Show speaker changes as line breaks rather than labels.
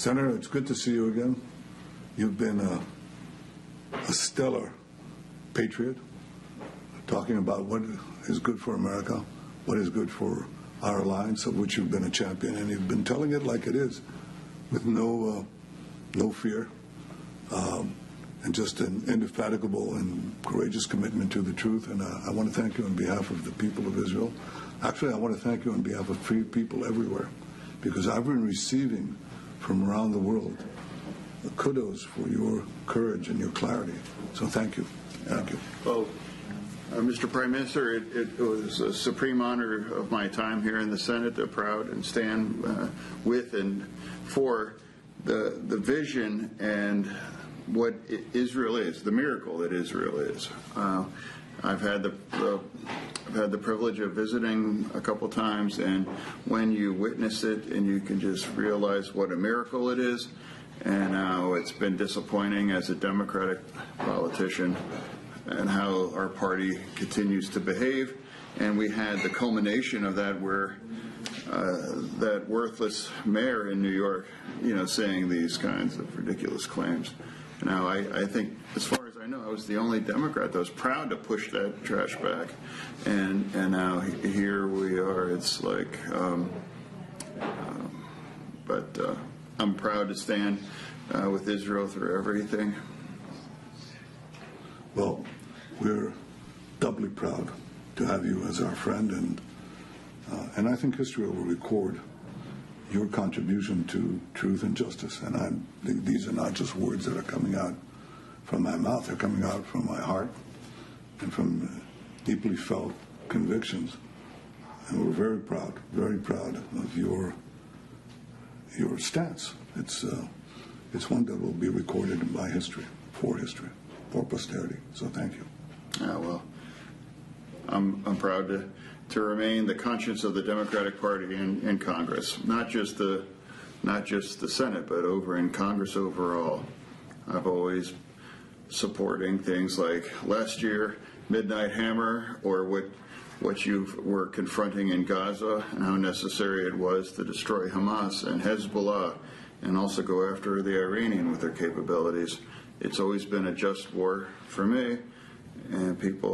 Senator, it's good to see you again. You've been a stellar patriot, talking about what is good for America, what is good for our alliance, of which you've been a champion, and you've been telling it like it is, with no fear, and just an indefatigable and courageous commitment to the truth. And I want to thank you on behalf of the people of Israel. Actually, I want to thank you on behalf of free people everywhere, because I've been receiving from around the world kudos for your courage and your clarity. So thank you. Thank you.
Well, Mr. Prime Minister, it was a supreme honor of my time here in the Senate to proud and stand with and for the vision and what Israel is, the miracle that Israel is. I've had the privilege of visiting a couple times, and when you witness it and you can just realize what a miracle it is, and how it's been disappointing as a Democratic politician and how our party continues to behave. And we had the culmination of that where that worthless mayor in New York, saying these kinds of ridiculous claims. Now, I think, as far as I know, I was the only Democrat that was proud to push that trash back. And now here we are. It's like, but I'm proud to stand with Israel through everything.
Well, we're doubly proud to have you as our friend, and I think history will record your contribution to truth and justice. And these are not just words that are coming out from my mouth; they're coming out from my heart and from deeply felt convictions. And we're very proud of your stance. It's one that will be recorded by history, for posterity. So thank you.
Well, I'm proud to remain the conscience of the Democratic Party in Congress, not just the Senate, but over in Congress overall. I've always supporting things like last year, Midnight Hammer, or what you were confronting in Gaza, and how necessary it was to destroy Hamas and Hezbollah, and also go after the Iranian with their capabilities. It's always been a just war for me, and people